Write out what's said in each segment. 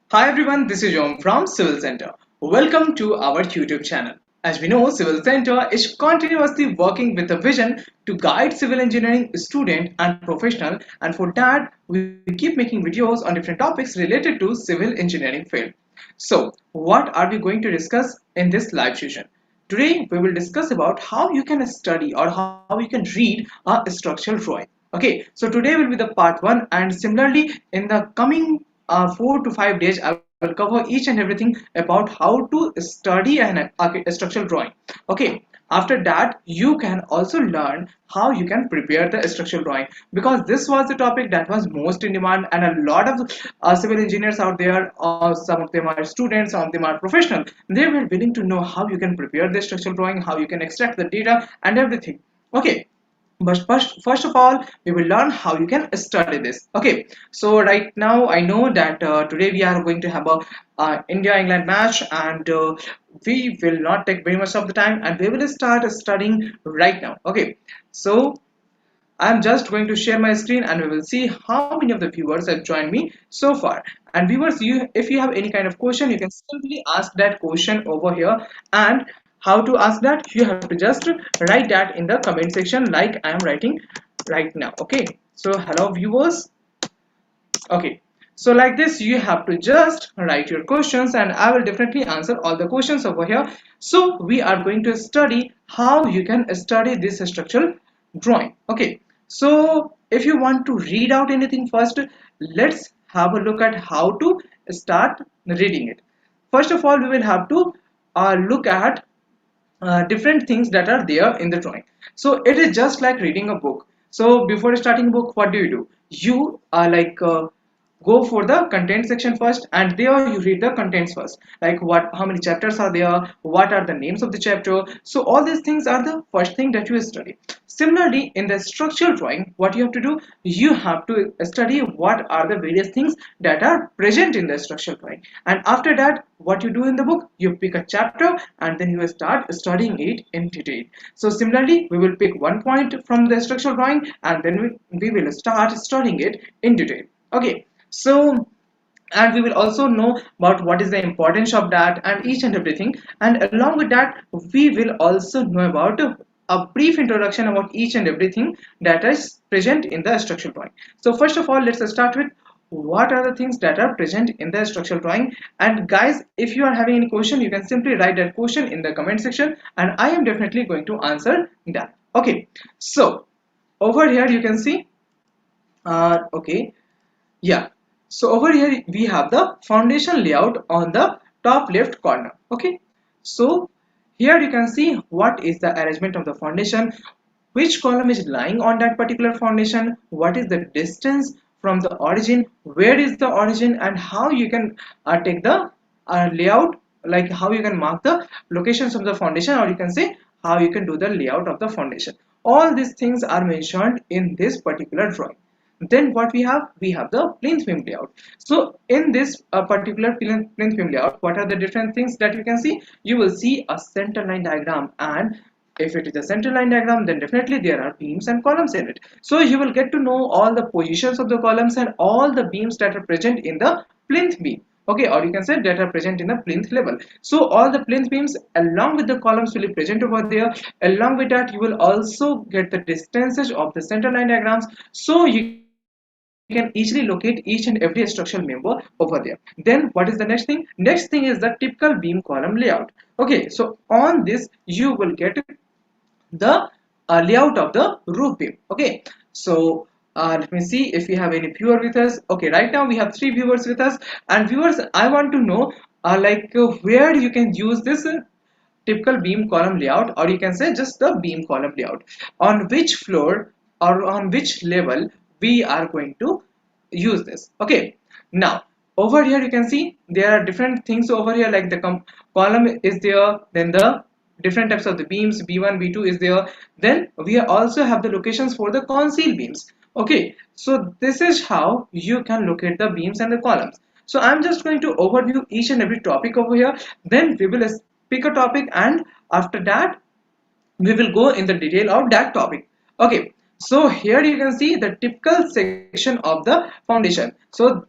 Hi everyone, this is Om from Civil Center. Welcome to our YouTube channel. As we know, Civil Center is continuously working with a vision to guide civil engineering student and professional, and for that we keep making videos on different topics related to civil engineering field. So, what are we going to discuss in this live session? Today we will discuss about how you can study or how you can read a structural drawing. Okay, so today will be the part 1, and similarly in the coming 4 to 5 days I will cover each and everything about how to study a structural drawing. Okay, after that you can also learn how you can prepare the structural drawing, because this was the topic that was most in demand, and a lot of civil engineers out there, some of them are students, some of them are professional, they were willing to know how you can prepare the structural drawing, how you can extract the data and everything. Okay, but first of all we will learn how you can study this. Okay, so right now I know that today we are going to have a India England match, and we will not take very much of the time and we will start studying right now. Okay, so I'm just going to share my screen and we will see how many of the viewers have joined me so far. And viewers, if you have any kind of question, you can simply ask that question over here. And how to ask that? You have to just write that in the comment section like I am writing right now. Okay. So hello viewers. Okay. So like this, you have to just write your questions and I will definitely answer all the questions over here. So we are going to study how you can study this structural drawing. Okay, so if you want to read out anything first, let's have a look at how to start reading it. First of all, we will have to look at different things that are there in the drawing. So it is just like reading a book. So before starting a book, what do? You go for the content section first, and there you read the contents first, like what, how many chapters are there, what are the names of the chapter. So all these things are the first thing that you study. Similarly, in the structural drawing, what you have to do, you have to study what are the various things that are present in the structural drawing, and after that what you do in the book, you pick a chapter and then you start studying it in detail. So similarly, we will pick one point from the structural drawing and then we will start studying it in detail. Okay, so and we will also know about what is the importance of that and each and everything, and along with that we will also know about a brief introduction about each and everything that is present in the structural drawing. So first of all, let's start with what are the things that are present in the structural drawing. And guys, if you are having any question, you can simply write that question in the comment section and I am definitely going to answer that. Okay, so over here you can see okay, yeah, so over here we have the foundation layout on the top left corner. Okay, so here you can see what is the arrangement of the foundation, which column is lying on that particular foundation, what is the distance from the origin, where is the origin, and how you can take the layout, like how you can mark the locations of the foundation, or you can say how you can do the layout of the foundation. All these things are mentioned in this particular drawing. Then what we have the plinth beam layout. So in this particular plinth beam layout, what are the different things that you can see? You will see a center line diagram, and if it is a center line diagram, then definitely there are beams and columns in it. So you will get to know all the positions of the columns and all the beams that are present in the plinth beam. Okay, or you can say that are present in the plinth level. So all the plinth beams along with the columns will be present over there. Along with that, you will also get the distances of the center line diagrams, so you can easily locate each and every structural member over there. Then what is the next thing? Next thing is the typical beam column layout. Okay, so on this you will get the layout of the roof beam. Okay, so let me see if we have any viewer with us. Okay, right now we have 3 viewers with us, and viewers, I want to know where you can use this typical beam column layout, or you can say just the beam column layout, on which floor or on which level we are going to use this. Okay, now over here you can see there are different things over here, like the column is there, then the different types of the beams b1 b2 is there, then we also have the locations for the conceal beams. Okay, so this is how you can locate the beams and the columns. So I'm just going to overview each and every topic over here, then we will pick a topic, and after that we will go in the detail of that topic. Okay, so here you can see the typical section of the foundation. So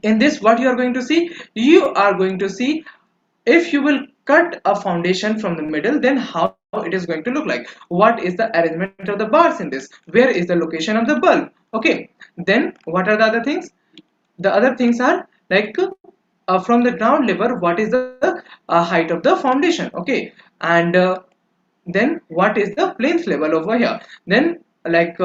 In this, what you are going to see, you are going to see, if you will cut a foundation from the middle, then how it is going to look like, what is the arrangement of the bars in this, where is the location of the bulb. Okay, then what are the other things? The other things are like, from the ground level, what is the height of the foundation. Okay, and then what is the plinth level over here. Then like,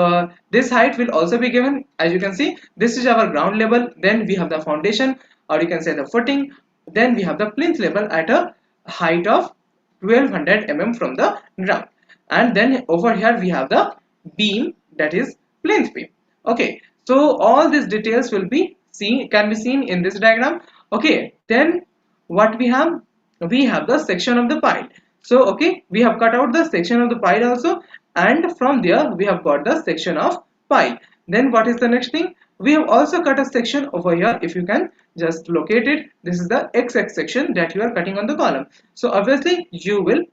this height will also be given. As you can see, this is our ground level, then we have the foundation, or you can say the footing, then we have the plinth level at a height of 1200 from the ground, and then over here we have the beam, that is plinth beam. Okay, so all these details will be seen, can be seen in this diagram. Okay, then what we have the section of the pile. So okay, we have cut out the section of the pile also, and from there we have got the section of pile. Then what is the next thing? We have also cut a section over here. If you can just locate it, this is the XX section that you are cutting on the column. So obviously you will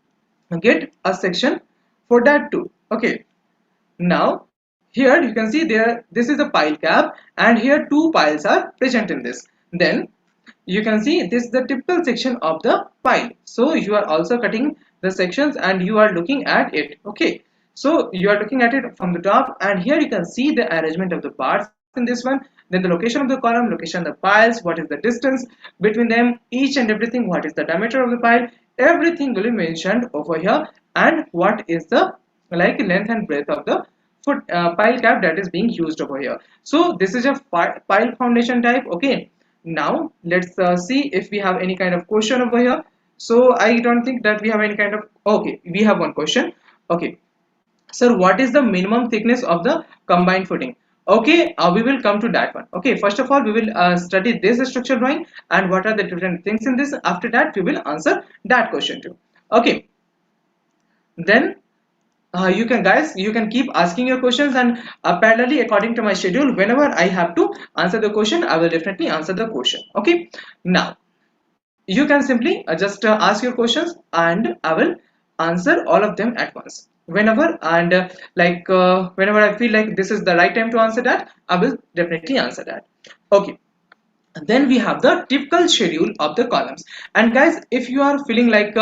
get a section for that too. Okay, now here you can see, there this is a pile cap, and here two piles are present in this. Then you can see this is the typical section of the pile. So you are also cutting the sections and you are looking at it. Okay, so you are looking at it from the top, and here you can see the arrangement of the parts in this one, then the location of the column, location of the piles, what is the distance between them, each and everything, what is the diameter of the pile, everything will be mentioned over here, and what is the like length and breadth of the foot pile cap that is being used over here. So this is a pile foundation type. Okay, now let's see if we have any kind of question over here. So I don't think that we have any kind of, okay, we have one question. Okay, sir, what is the minimum thickness of the combined footing? Okay, we will come to that one. Okay, first of all we will study this structural drawing and what are the different things in this. After that we will answer that question too. Okay, then you can, guys, you can keep asking your questions, and parallelly according to my schedule, whenever I have to answer the question, I will definitely answer the question. Okay, now you can simply just ask your questions, and I will answer all of them at once whenever, and whenever I feel like this is the right time to answer that, I will definitely answer that. Okay, then we have the typical schedule of the columns. And guys, if you are feeling like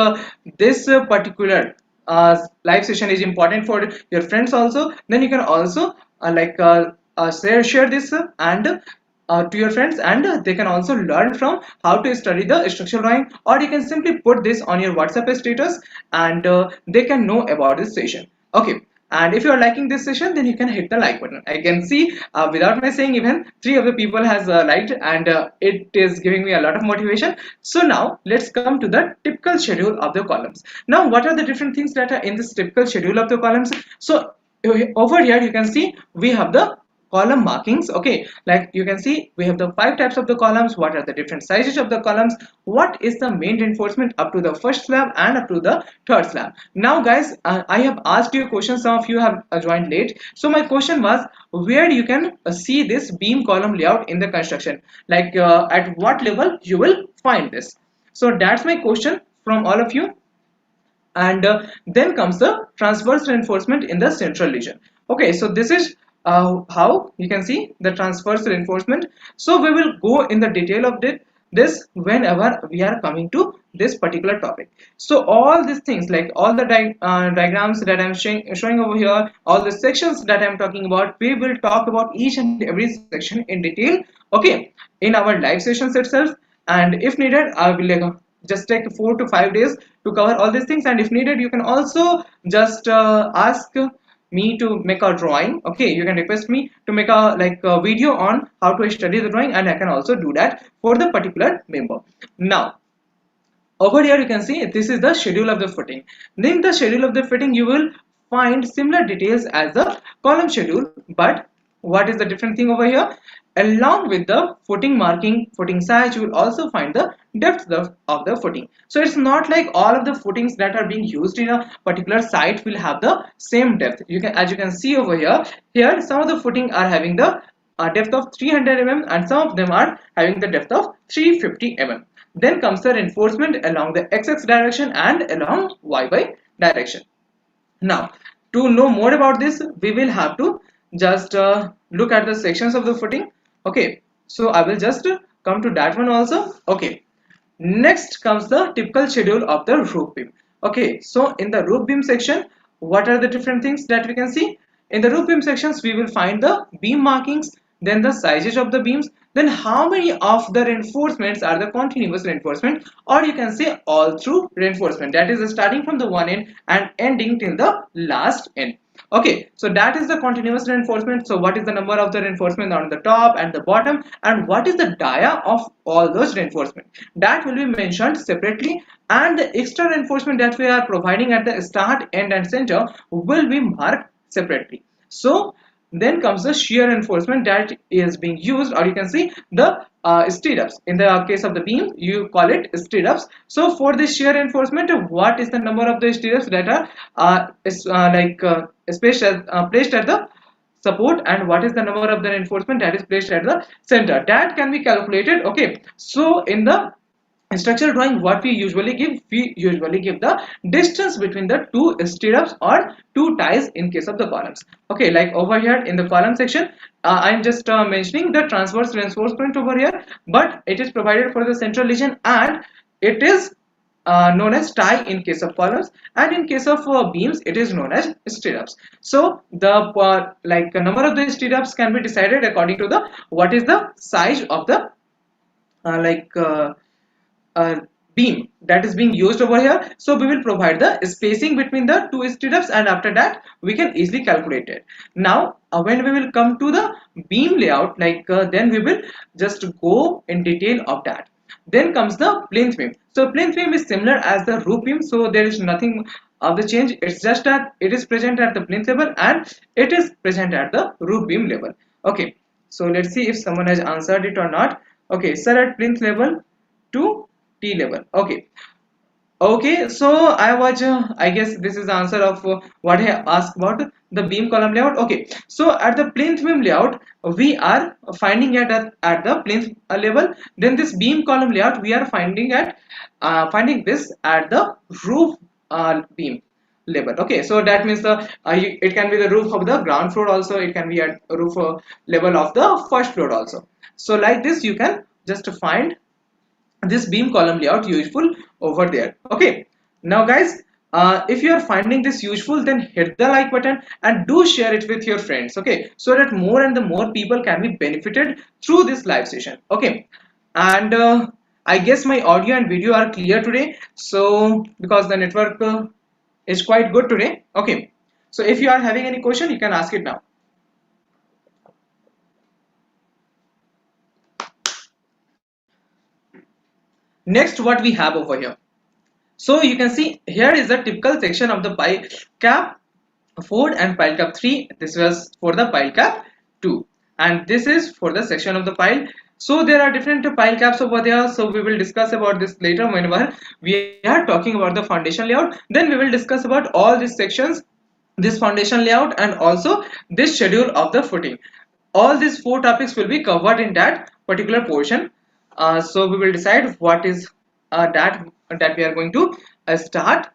this particular live session is important for your friends also, then you can also share this and to your friends, and they can also learn from how to study the structural drawing, or you can simply put this on your WhatsApp status, and they can know about this session. Okay, and if you are liking this session, then you can hit the like button. I can see without my saying, even 3 of the people has liked, and it is giving me a lot of motivation. So now let's come to the typical schedule of the columns. Now what are the different things that are in this typical schedule of the columns? So over here you can see we have the column markings. Okay, like you can see we have the 5 types of the columns, what are the different sizes of the columns, what is the main reinforcement up to the first slab and up to the third slab. Now guys, I have asked you a question, some of you have joined late. So my question was, where you can see this beam column layout in the construction, like at what level you will find this. So that's my question from all of you. And then comes the transverse reinforcement in the central region. Okay, so this is how you can see the transverse reinforcement. So we will go in the detail of this whenever we are coming to this particular topic. So all these things, like all the diagrams that I'm showing over here, all the sections that I'm talking about, we will talk about each and every section in detail, okay, in our live sessions itself. And if needed, I will just take 4 to 5 days to cover all these things, and if needed you can also just ask me to make a drawing. Okay, you can request me to make a video on how to study the drawing, and I can also do that for the particular member. Now over here you can see this is the schedule of the footing. In the schedule of the footing you will find similar details as the column schedule, but what is the different thing over here? Along with the footing marking, footing size, you will also find the depth of the footing. So it's not like all of the footings that are being used in a particular site will have the same depth. You can, as you can see over here some of the footing are having the depth of 300 and some of them are having the depth of 350 Then comes the reinforcement along the x-axis direction and along y direction. Now to know more about this, we will have to just look at the sections of the footing. Okay, So I will just come to that one also. Okay, next comes the typical schedule of the roof beam. Okay, so in the roof beam section, what are the different things that we can see? In the roof beam sections, we will find the beam markings, then the sizes of the beams, then how many of the reinforcements are the continuous reinforcement, or you can say all through reinforcement, that is starting from the one end and ending till the last end. Okay, so that is the continuous reinforcement. So what is the number of the reinforcement on the top and the bottom, and what is the dia of all those reinforcement, that will be mentioned separately, and the extra reinforcement that we are providing at the start, end and center will be marked separately. So then comes the shear reinforcement that is being used, or you can see the stead ups. In the case of the beam, you call it stead ups. So for the shear reinforcement, what is the number of the stead ups that are placed at the support, and what is the number of the reinforcement that is placed at the center, that can be calculated. Okay, so in the structural drawing, what we usually give the distance between the two stirrups or two ties in case of the columns. Okay, like over here in the column section, I'm just mentioning the transverse reinforcement over here, but it is provided for the central region, and it is known as tie in case of columns, and in case of beams it is known as stirrups. So the number of the stirrups can be decided according to the what is the size of the uh, like uh, uh, beam that is being used over here. So we will provide the spacing between the two stirrups, and after that we can easily calculate it. Now when we will come to the beam layout, then we will just go in detail of that. Then comes the plinth beam. So plinth beam is similar as the roof beam, so there is nothing of the change. It's just that it is present at the plinth level and it is present at the roof beam level. Okay, so let's see if someone has answered it or not. Okay, sir, at plinth level to T level. Okay. Okay, so I guess this is the answer of what I asked about the beam column layout. Okay, so at the plinth beam layout, we are finding it at the plinth level. Then this beam column layout, we are finding this at the roof beam level. Okay, so that means it can be the roof of the ground floor also. It can be at roof level of the first floor also. So like this, you can just find this beam column layout useful over there. Okay, now guys, if you are finding this useful, then hit the like button and do share it with your friends. Okay, so that more and the more people can be benefited through this live session. Okay, and I guess my audio and video are clear today, so because the network is quite good today. Okay, so if you are having any question, you can ask it now. Next, what we have over here, so you can see here is the typical section of the pile cap 4 and pile cap 3. This was for the pile cap 2, and this is for the section of the pile. So there are different pile caps over there, so we will discuss about this later whenever we are talking about the foundation layout. Then we will discuss about all these sections, this foundation layout, and also this schedule of the footing. All these four topics will be covered in that particular portion. So we will decide what is that we are going to start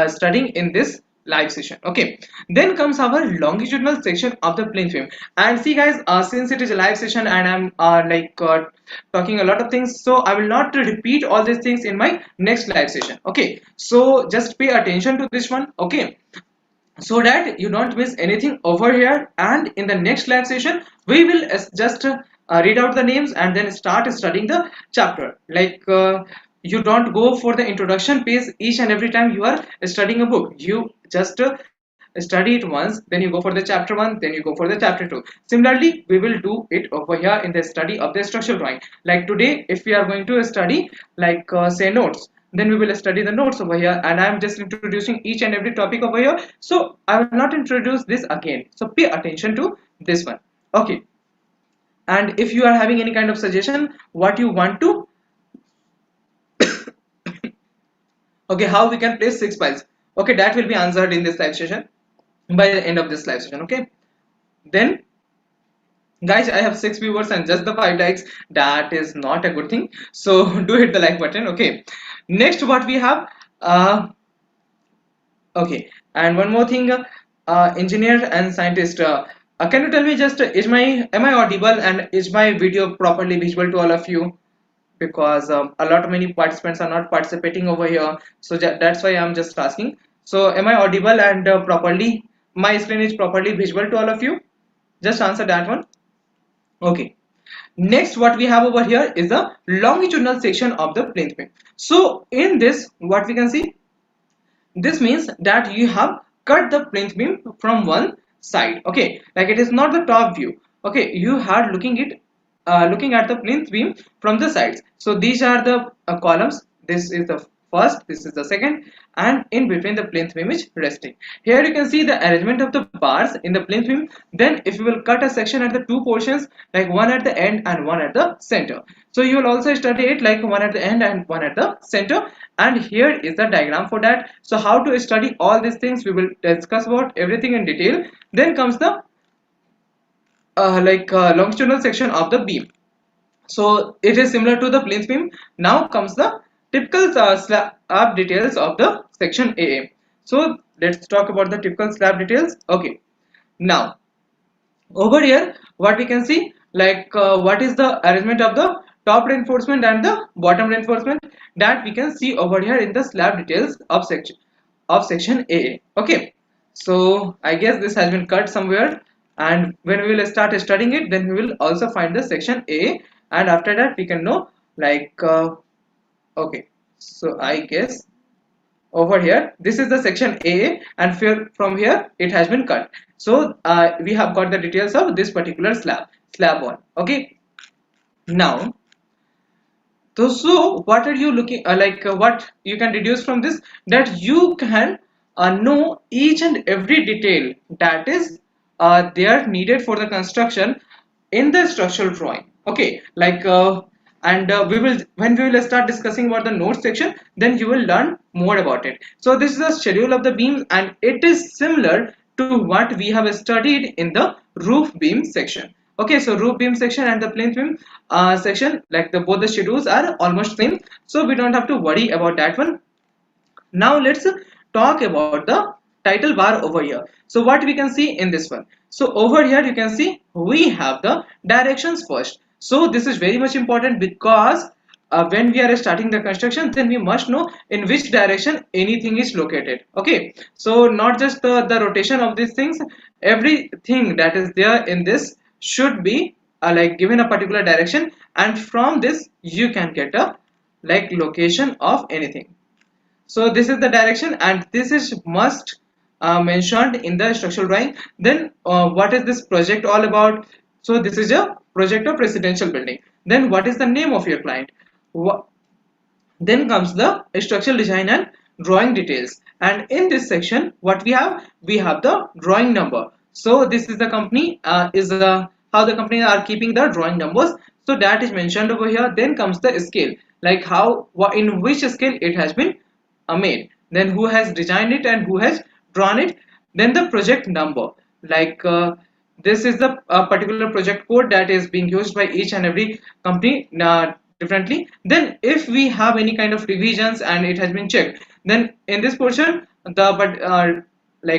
studying in this live session. Okay, then comes our longitudinal section of the plinth beam. And see guys, since it is a live session and I'm talking a lot of things, so I will not repeat all these things in my next live session. Okay, so just pay attention to this one. Okay, so that you don't miss anything over here, and in the next live session we will just read out the names and then start studying the chapter. You don't go for the introduction page each and every time you are studying a book. You just study it once, then you go for the chapter 1, then you go for the chapter 2. Similarly, we will do it over here in the study of the structural drawing. Like today, if we are going to study say notes, then we will study the notes over here, and I am just introducing each and every topic over here, so I will not introduce this again. So pay attention to this one. Okay, and if you are having any kind of suggestion what you want to okay, how we can place 6 piles, okay, that will be answered in this live session by the end of this live session. Okay, then guys, I have 6 viewers and just the 5 likes. That is not a good thing, so do hit the like button. Okay, next what we have, okay, and one more thing, engineer and scientist, Can you tell me just am I audible and is my video properly visible to all of you? Because a lot many participants are not participating over here, so that's why I'm just asking. So am I audible and properly my screen is properly visible to all of you? Just answer that one. Okay. Next, what we have over here is the longitudinal section of the plinth beam. So in this, what we can see, this means that you have cut the plinth beam from one side. Okay, like it is not the top view. Okay, you are looking at the plinth beam from the sides. So these are the columns. This is the first, this is the second, and in between the plinth beam is resting. Here you can see the arrangement of the bars in the plinth beam. Then if you will cut a section at the two portions, like one at the end and one at the center, so you will also study it like one at the end and one at the center. And here is the diagram for that. So how to study all these things, we will discuss about everything in detail. Then comes the longitudinal section of the beam. So it is similar to the plinth beam. Now comes the typical slab details of the section AA. So let's talk about the typical slab details. Okay, now over here what we can see, what is the arrangement of the top reinforcement and the bottom reinforcement, that we can see over here in the slab details of section AA. Okay, so I guess this has been cut somewhere, and when we will start studying it, then we will also find the section A, and after that we can know okay, so I guess over here this is the section A, and from here it has been cut. So we have got the details of this particular slab 1. Okay, now so what are you looking what you can deduce from this, that you can know each and every detail that is they are needed for the construction in the structural drawing. Okay, and we will, when we will start discussing about the notes section, then you will learn more about it. So this is the schedule of the beams, and it is similar to what we have studied in the roof beam section. Okay, so roof beam section and the plinth beam section, like the both the schedules are almost same, so we don't have to worry about that one. Now let's talk about the title bar over here. So what we can see in this one, so over here you can see we have the directions first. So this is very much important, because when we are starting the construction, then we must know in which direction anything is located. Okay, so not just the rotation of these things, everything that is there in this should be given a particular direction, and from this you can get a location of anything. So this is the direction, and this is must mentioned in the structural drawing. Then what is this project all about? So this is a project of residential building. Then what is the name of your client? Then comes the structural design and drawing details, and in this section what we have the drawing number. So this is the company how the company are keeping the drawing numbers, so that is mentioned over here. Then comes the scale, like how in which scale it has been made, then who has designed it and who has drawn it. Then the project number, this is the particular project code that is being used by each and every company differently. Then if we have any kind of revisions and it has been checked, then in this portion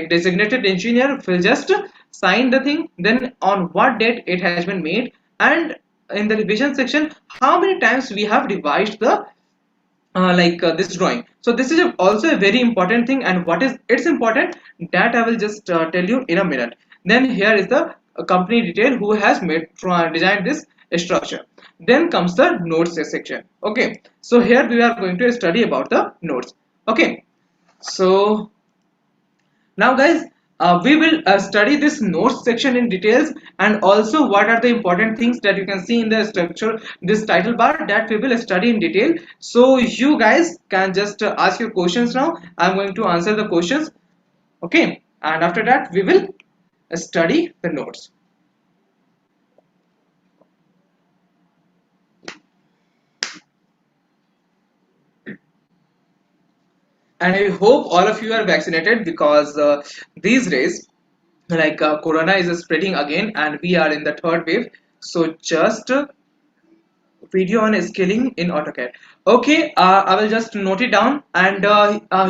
designated engineer will just sign the thing, then on what date it has been made, and in the revision section how many times we have revised the this drawing. So this is also a very important thing, and what is it's important, that I will just tell you in a minute. Then here is the company detail who has made designed this structure. Then comes the notes section. Okay, so here we are going to study about the notes. Okay, so now guys, we will study this notes section in details, and also what are the important things that you can see in the structure, this title bar, that we will study in detail. So you guys can just ask your questions now. I'm going to answer the questions. Okay, and after that we will study the notes. And I hope all of you are vaccinated, because these days corona is spreading again and we are in the third wave. So just video on scaling in AutoCAD. Okay, I will just note it down, and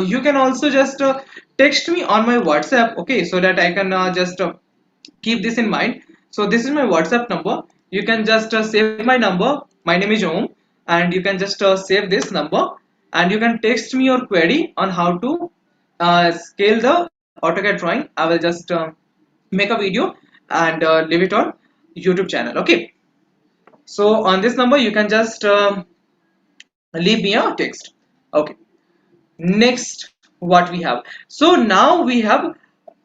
you can also just text me on my WhatsApp. Okay, so that I can just keep this in mind. So this is my WhatsApp number. You can just save my number. My name is Om, and you can just save this number, and you can text me your query on how to scale the AutoCAD drawing. I will just make a video and leave it on YouTube channel. Okay. So on this number you can just leave me a text. Okay. Next, what we have. So now we have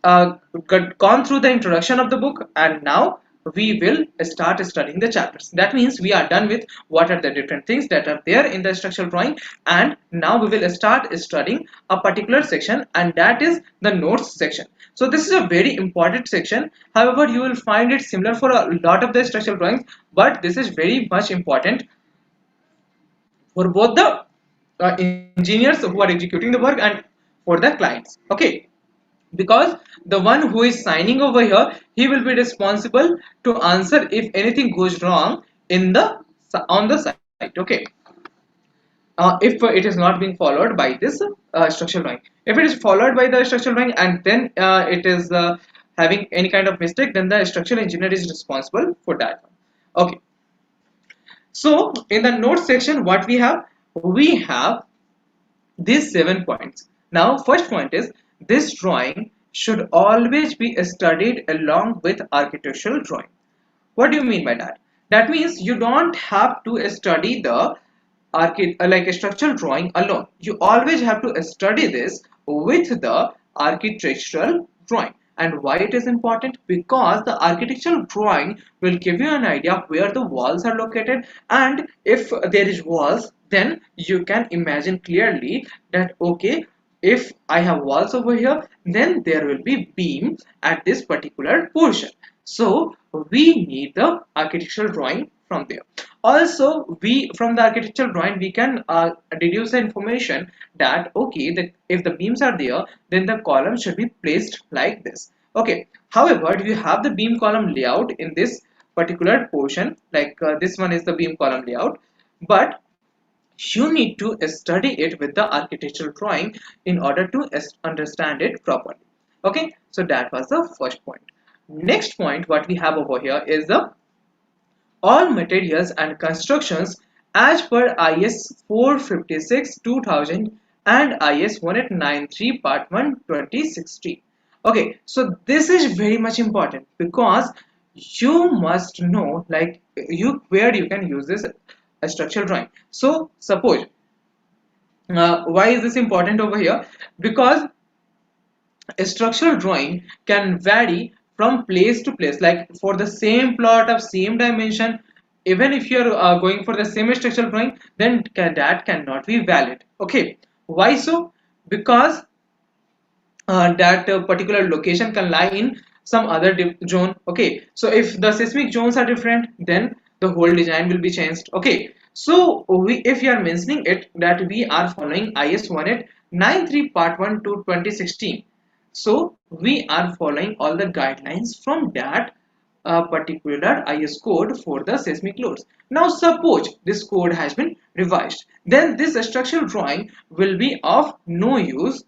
gone through the introduction of the book, and now we will start studying the chapters. That means we are done with what are the different things that are there in the structural drawing, and now we will start studying a particular section, and that is the notes section. So this is a very important section. However, you will find it similar for a lot of the structural drawings, but this is very much important for both the engineers who are executing the work and for the clients. Okay, because the one who is signing over here, he will be responsible to answer if anything goes wrong in the on the site. Okay, if it is not being followed by this structural drawing. If it is followed by the structural drawing and then it is having any kind of mistake, then the structural engineer is responsible for that. Okay, so in the notes section, what we have? We have these 7 points. Now, first point is this drawing should always be studied along with architectural drawing. What do you mean by that? That means you don't have to study the like a structural drawing alone. You always have to study this with the architectural drawing. And why it is important? Because the architectural drawing will give you an idea of where the walls are located, and if there is walls, then you can imagine clearly that okay, if I have walls over here, then there will be beam at this particular portion. So we need the architectural drawing from there. Also, we from the architectural drawing we can deduce the information that okay, if the beams are there, then the column should be placed like this. Okay. However, you have the beam column layout in this particular portion, like this one is the beam column layout, but you need to study it with the architectural drawing in order to understand it properly. Okay, so that was the first point. Next point what we have over here is the all materials and constructions as per IS 456 2000 and IS 1893 part 1 2016. Okay, so this is very much important because you must know like you where you can use this structural drawing. So suppose why is this important over here? Because a structural drawing can vary from place to place, like for the same plot of same dimension, even if you're going for the same structural drawing, then that cannot be valid. Okay, why so? Because that particular location can lie in some other zone. Okay, so if the seismic zones are different, then the whole design will be changed. Okay, so if you are mentioning it that we are following IS 1893 part 1 to 2016, so we are following all the guidelines from that particular IS code for the seismic loads. Now suppose this code has been revised, then this structural drawing will be of no use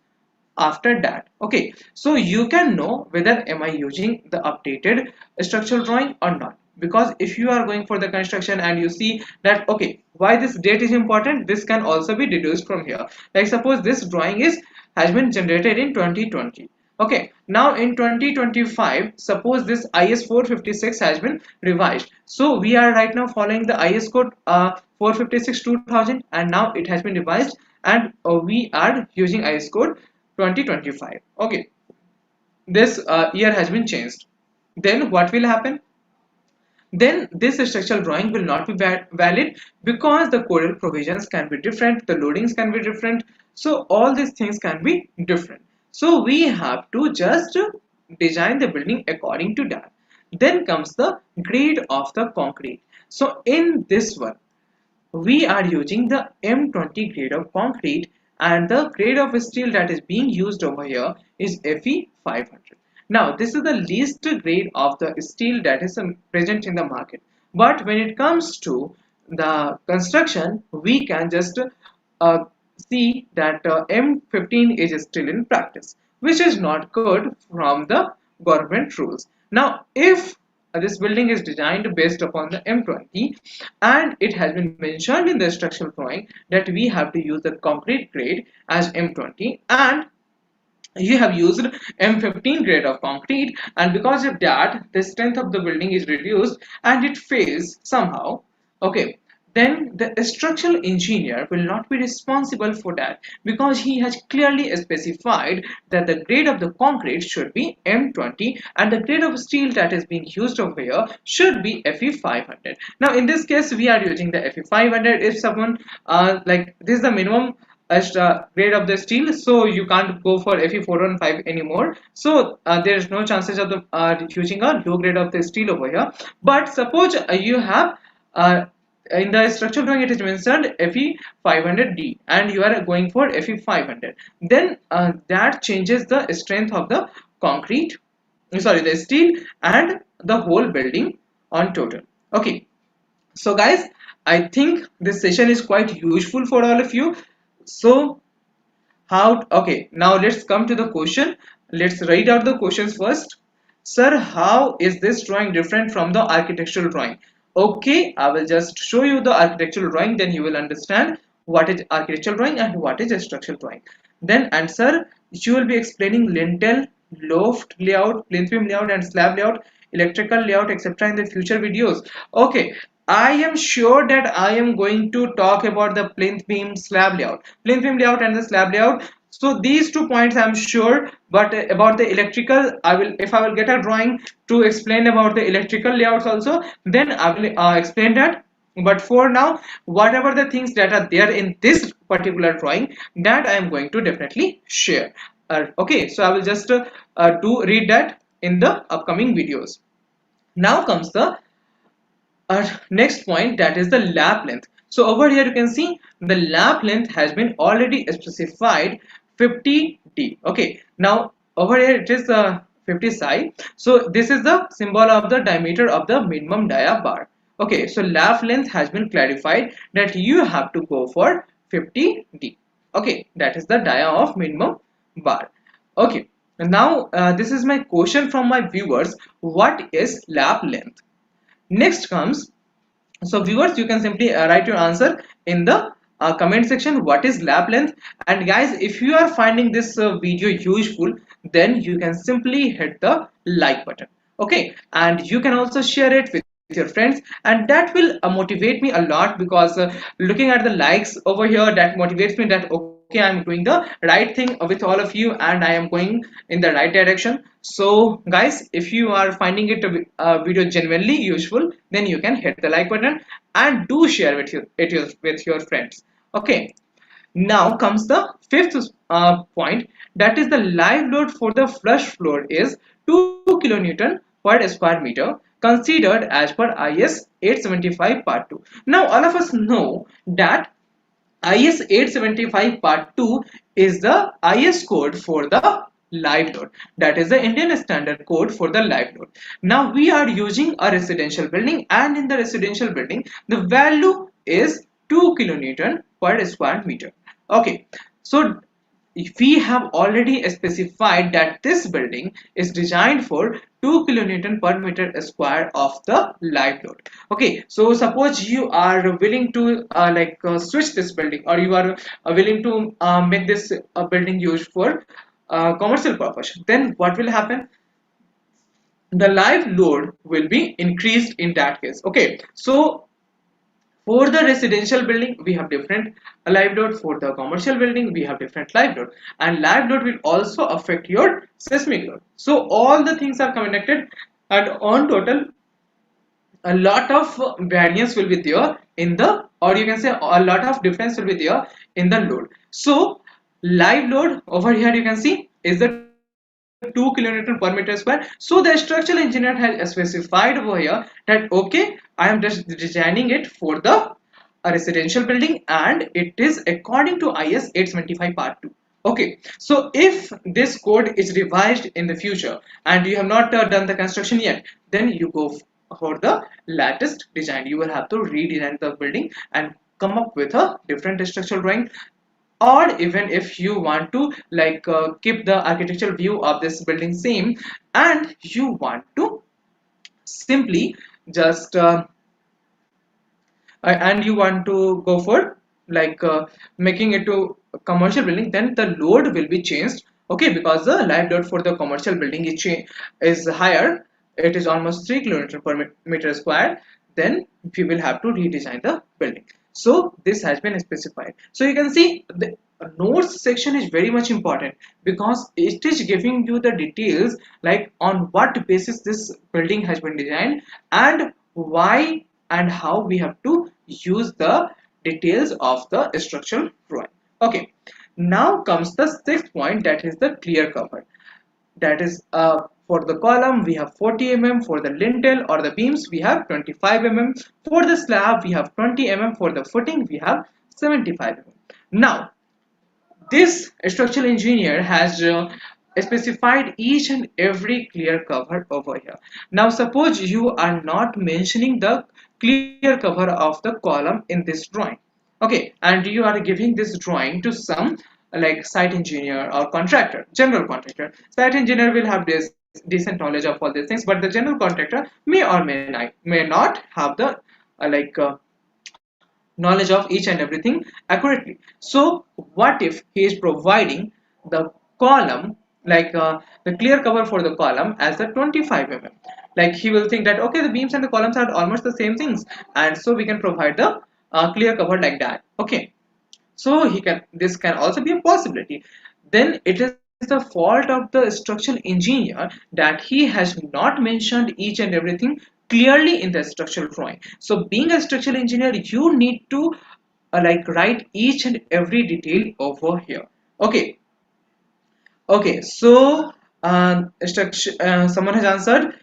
after that. Okay, so you can know whether am I using the updated structural drawing or not, because if you are going for the construction and you see that okay, why this date is important, this can also be deduced from here. Like suppose this drawing is has been generated in 2020. Okay, now in 2025 suppose this IS 456 has been revised, so we are right now following the IS code 456 2000, and now it has been revised, and we are using IS code 2025. Okay, this year has been changed. Then what will happen? Then this structural drawing will not be valid because the codal provisions can be different, the loadings can be different, so all these things can be different. So we have to just design the building according to that. Then comes the grade of the concrete. So in this one we are using the M20 grade of concrete, and the grade of steel that is being used over here is Fe 500. Now this is the least grade of the steel that is present in the market, but when it comes to the construction we can just see that M15 is still in practice, which is not good from the government rules. Now, if this building is designed based upon the M20 and it has been mentioned in the structural drawing that we have to use the concrete grade as M20, and you have used M15 grade of concrete, and because of that the strength of the building is reduced and it fails somehow, okay, then the structural engineer will not be responsible for that because he has clearly specified that the grade of the concrete should be M20 and the grade of steel that is being used over here should be Fe500. Now in this case we are using the Fe500. If someone like this is the minimum as grade of the steel, so you can't go for Fe415 anymore, so there is no chances of the using a low grade of the steel over here. But suppose you have in the structural drawing it is mentioned Fe500D and you are going for Fe500, then that changes the strength of the concrete, sorry, the steel and the whole building on total. Okay, so guys, I think this session is quite useful for all of you. So how, okay, now let's come to the question. Let's write out the questions first. Sir, how is this drawing different from the architectural drawing? Okay, I will just show you the architectural drawing, then you will understand what is architectural drawing and what is a structural drawing. Then answer, you will be explaining lintel, loft layout, plinth beam layout and slab layout, electrical layout, etc. in the future videos. Okay, I am sure that I am going to talk about the plinth beam layout and the slab layout. So these 2 points I'm sure, but about the electrical, I will, if I will get a drawing to explain about the electrical layouts also, then I will explain that. But for now, whatever the things that are there in this particular drawing, that I am going to definitely share. Okay, so I will just do read that in the upcoming videos. Now comes the next point, that is the lap length. So over here you can see the lap length has been already specified 50D. Okay, now over here it is 50 psi. So this is the symbol of the diameter of the minimum dia bar. Okay, so lap length has been clarified that you have to go for 50D. Okay, that is the dia of minimum bar. Okay, now this is my question from my viewers. What is lap length? Next comes, so viewers, you can simply write your answer in the comment section, what is lap length. And guys, if you are finding this video useful, then you can simply hit the like button. Okay, and you can also share it with your friends, and that will motivate me a lot, because looking at the likes over here, that motivates me that okay, I'm doing the right thing with all of you and I am going in the right direction. So guys, if you are finding it a video genuinely useful, then you can hit the like button and do share with your friends. Okay, now comes the fifth point, that is the live load for the flush floor is 2 kilonewton per square meter considered as per IS 875 part 2. Now all of us know that IS 875 part 2 is the IS code for the live load. That is the Indian standard code for the live load. Now we are using a residential building, and in the residential building the value is 2 kilonewton per square meter. Okay, so we have already specified that this building is designed for 2 kilonewton per meter square of the live load. Okay, so suppose you are willing to switch this building, or you are willing to make this building used for commercial purpose, then what will happen? The live load will be increased in that case. Okay, so for the residential building we have different live load, for the commercial building we have different live load, and live load will also affect your seismic load. So all the things are connected, and on total a lot of variance will be there in the, or you can say a lot of difference will be there in the load. So live load over here you can see is the 2 kilonewton per meter square. So the structural engineer has specified over here that okay, I am just designing it for the residential building and it is according to IS 875 part 2. Okay, so if this code is revised in the future and you have not done the construction yet, then you go for the latest design. You will have to redesign the building and come up with a different structural drawing. or even if you want to keep the architectural view of this building same, and you want to simply just and you want to go for making it to a commercial building, then the load will be changed. Okay, because the live load for the commercial building is higher. It is almost 3 kilometer per meter square. Then we will have to redesign the building. So this has been specified. So you can see the notes section is very much important, because it is giving you the details like on what basis this building has been designed, and why and how we have to use the details of the structural drawing. Okay, now comes the sixth point, that is the clear cover. That is for the column we have 40 mm, for the lintel or the beams we have 25 mm, for the slab we have 20 mm, for the footing we have 75 mm. Now this structural engineer has specified each and every clear cover over here. Now suppose you are not mentioning the clear cover of the column in this drawing. Okay, and you are giving this drawing to some site engineer or contractor, general contractor. Site engineer will have this decent knowledge of all these things, but the general contractor may not have the uh, like uh, knowledge of each and everything accurately. So what if he is providing the column the clear cover for the column as the 25 mm? Like he will think that okay, the beams and the columns are almost the same things, and so we can provide the clear cover like that. Okay, so this can also be a possibility. Then it is the fault of the structural engineer that he has not mentioned each and everything clearly in the structural drawing. So being a structural engineer, you need to write each and every detail over here. Okay, okay, so someone has answered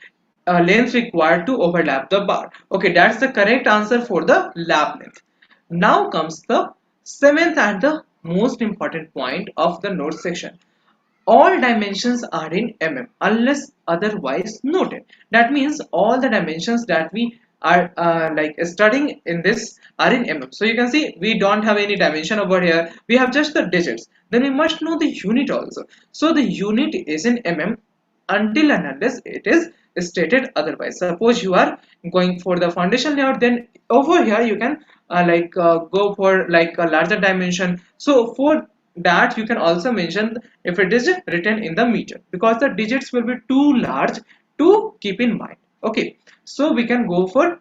length required to overlap the bar. Okay, that's the correct answer for the lap length. Now comes the seventh and the most important point of the note section. All dimensions are in mm unless otherwise noted. That means all the dimensions that we are studying in this are in mm. So you can see we don't have any dimension over here, we have just the digits. Then we must know the unit also. So the unit is in mm until and unless it is stated otherwise. Suppose you are going for the foundation layout, then over here you can go for a larger dimension. So for that you can also mention if it is written in the meter, because the digits will be too large to keep in mind. Okay, so we can go for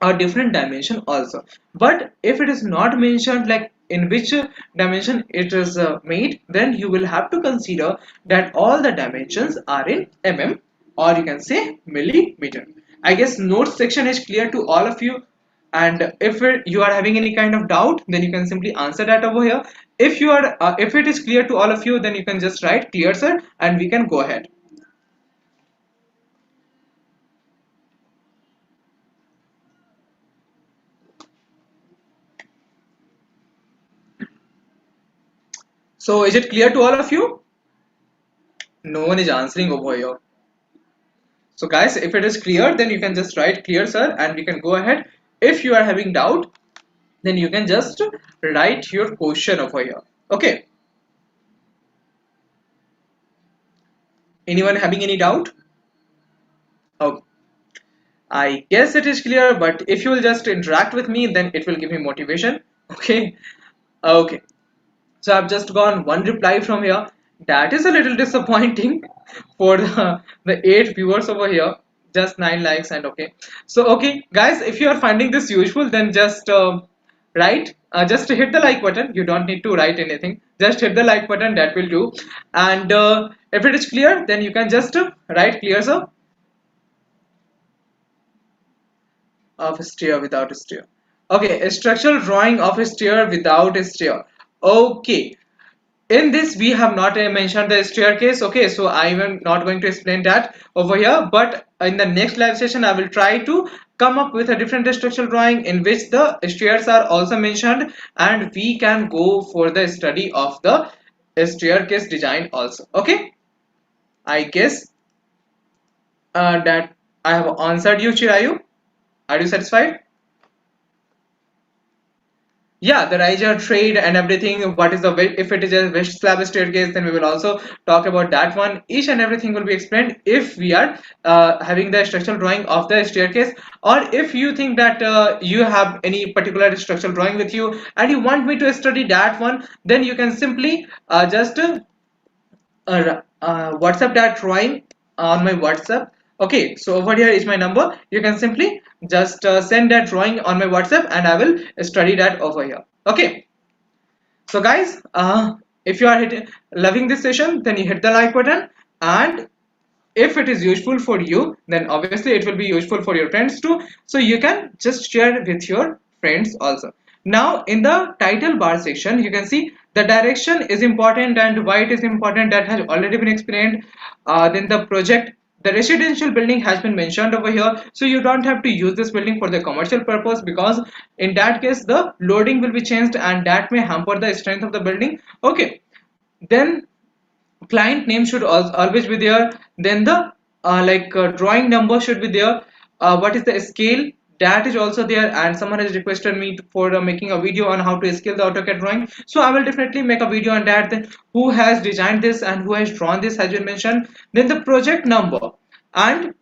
a different dimension also. But if it is not mentioned like in which dimension it is made, then you will have to consider that all the dimensions are in mm, or you can say millimeter. I guess notes section is clear to all of you, and if you are having any kind of doubt, then you can simply answer that over here. If it is clear to all of you, then you can just write clear sir, and we can go ahead. So is it clear to all of you? No one is answering over here. So guys, if it is clear, then you can just write clear sir, and we can go ahead. If you are having doubt, then you can just write your question over here. Okay, anyone having any doubt? Okay, I guess it is clear, but if you will just interact with me, then it will give me motivation. Okay, okay, so I've just gone one reply from here. That is a little disappointing for the 8 viewers over here. Just 9 likes and okay. So okay, guys, if you are finding this useful, then just write. Just hit the like button. You don't need to write anything. Just hit the like button. That will do. And if it is clear, then you can just write clear, sir. Of a stair without a stair. Okay, a structural drawing of a stair without a stair. Okay, in this we have not mentioned the staircase. Okay, so I am not going to explain that over here, but in the next live session I will try to come up with a different structural drawing in which the stairs are also mentioned, and we can go for the study of the staircase design also. Okay, I guess that I have answered you, Chirayu. Are you satisfied? yeah, the riser trade and everything. What is the if it is a west slab staircase, then we will also talk about that one. Each and everything will be explained if we are having the structural drawing of the staircase, or if you think that you have any particular structural drawing with you and you want me to study that one, then you can simply just WhatsApp that drawing on my WhatsApp. Okay, so over here is my number. You can simply just send that drawing on my WhatsApp and I will study that over here. Okay, so guys, if you are loving this session, then you hit the like button, and if it is useful for you, then obviously it will be useful for your friends too, so you can just share with your friends also. Now in the title bar section, you can see the direction is important and why it is important, that has already been explained. Then the project, the residential building has been mentioned over here, so you don't have to use this building for the commercial purpose, because in that case the loading will be changed and that may hamper the strength of the building. Okay, then client name should always be there. Then the drawing number should be there. What is the scale, that is also there. And someone has requested me for making a video on how to scale the AutoCAD drawing, so I will definitely make a video on that. Then who has designed this and who has drawn this has been mentioned. Then the project number and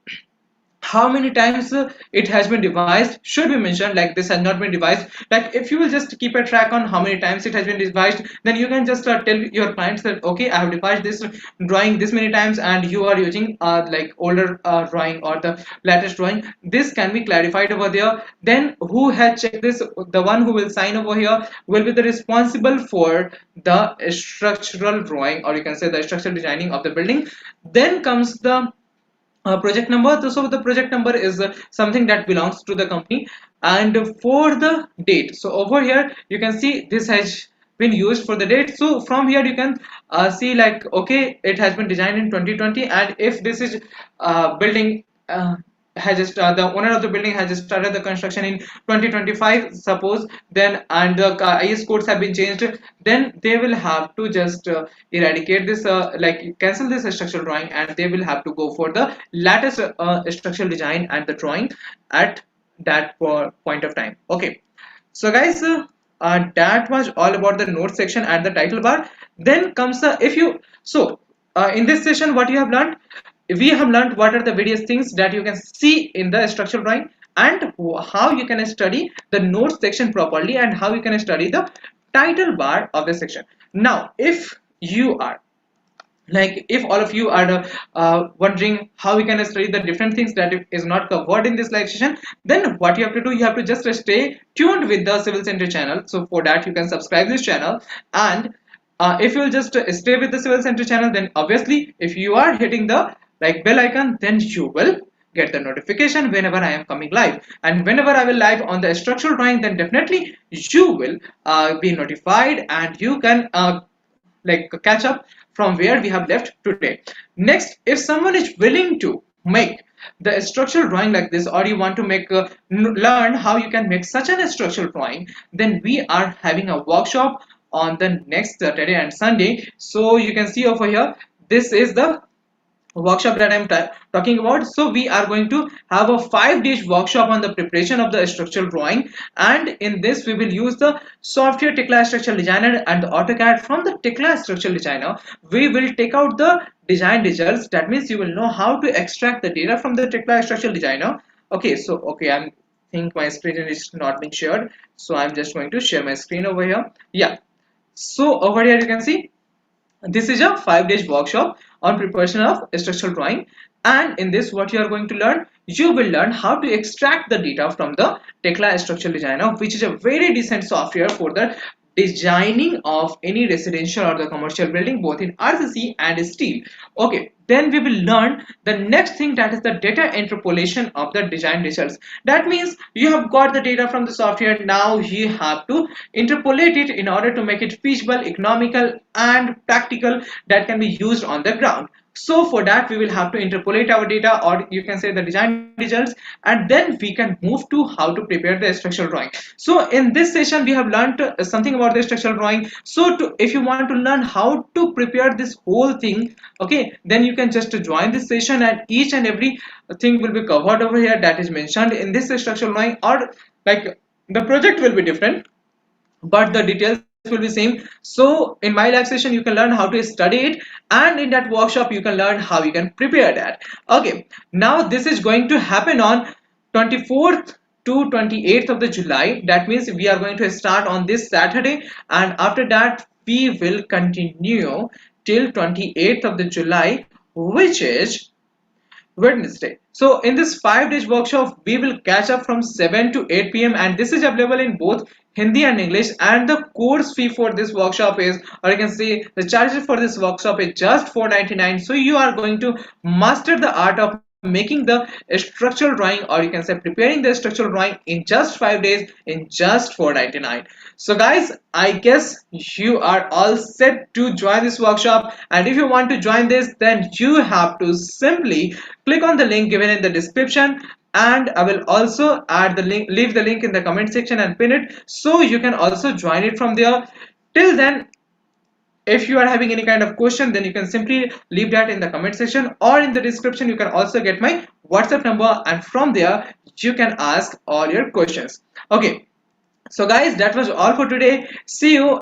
how many times it has been devised should be mentioned. Like this has not been devised, like if you will just keep a track on how many times it has been devised, then you can just tell your clients that okay, I have devised this drawing this many times and you are using like older drawing or the latest drawing. This can be clarified over there. Then who has checked this, the one who will sign over here will be the responsible for the structural drawing, or you can say the structural designing of the building. Then comes the project number. So the project number is something that belongs to the company. And for the date, so over here you can see this has been used for the date. So from here you can see like okay, it has been designed in 2020, and if this is building has just the owner of the building has just started the construction in 2025 suppose, then and the IS codes have been changed, then they will have to just eradicate this like cancel this structural drawing, and they will have to go for the latest structural design and the drawing at that point of time. Okay, so guys, that was all about the note section and the title bar. Then comes the if you so in this session what you have learned, we have learned what are the various things that you can see in the structural drawing, and how you can study the notes section properly, and how you can study the title bar of the section. Now if you are like, if all of you are wondering how we can study the different things that is not covered in this live session, then what you have to do, you have to just stay tuned with the Civil Center channel. So for that you can subscribe this channel, and if you will just stay with the Civil Center channel, then obviously if you are hitting the like bell icon, then you will get the notification whenever I am coming live. And whenever I will live on the structural drawing, then definitely you will be notified, and you can like catch up from where we have left today. Next, if someone is willing to make the structural drawing like this, or you want to make learn how you can make such an structural drawing, then we are having a workshop on the next Saturday and Sunday. So you can see over here, this is the workshop that I'm talking about. So we are going to have a 5 days workshop on the preparation of the structural drawing, and in this we will use the software Tekla Structural Designer and the AutoCAD. From the Tekla Structural Designer we will take out the design results. That means you will know how to extract the data from the Tekla Structural Designer. Okay, so okay, I think my screen is not being shared, so I'm just going to share my screen over here. Yeah, so over here you can see this is a 5 days workshop on preparation of structural drawing, and in this what you are going to learn, you will learn how to extract the data from the Tekla Structural Designer, which is a very decent software for the designing of any residential or the commercial building, both in RCC and steel. Okay, then we will learn the next thing, that is the data interpolation of the design results. That means you have got the data from the software, now you have to interpolate it in order to make it feasible, economical and practical, that can be used on the ground. So for that we will have to interpolate our data, or you can say the design results, and then we can move to how to prepare the structural drawing. So in this session we have learned something about the structural drawing. So if you want to learn how to prepare this whole thing, okay, then you can just join this session, and each and every thing will be covered over here that is mentioned in this structural drawing, or like the project will be different. but the details will be same. So in my live session you can learn how to study it, and in that workshop you can learn how you can prepare that. Okay, now this is going to happen on 24th to 28th of the July. That means we are going to start on this Saturday, and after that we will continue till 28th of the July, which is Wednesday. So in this 5 days workshop, we will catch up from 7 to 8 p.m. and this is available in both Hindi and English. And the course fee for this workshop is, or you can say the charges for this workshop is just 499. So you are going to master the art of making the structural drawing, or you can say preparing the structural drawing in just 5 days in just 499. So guys, I guess you are all set to join this workshop, and if you want to join this, then you have to simply click on the link given in the description, and I will also add the link, leave the link in the comment section and pin it, so you can also join it from there. Till then, if you are having any kind of question, then you can simply leave that in the comment section, or in the description you can also get my WhatsApp number, and from there you can ask all your questions. Okay, so guys, that was all for today. See you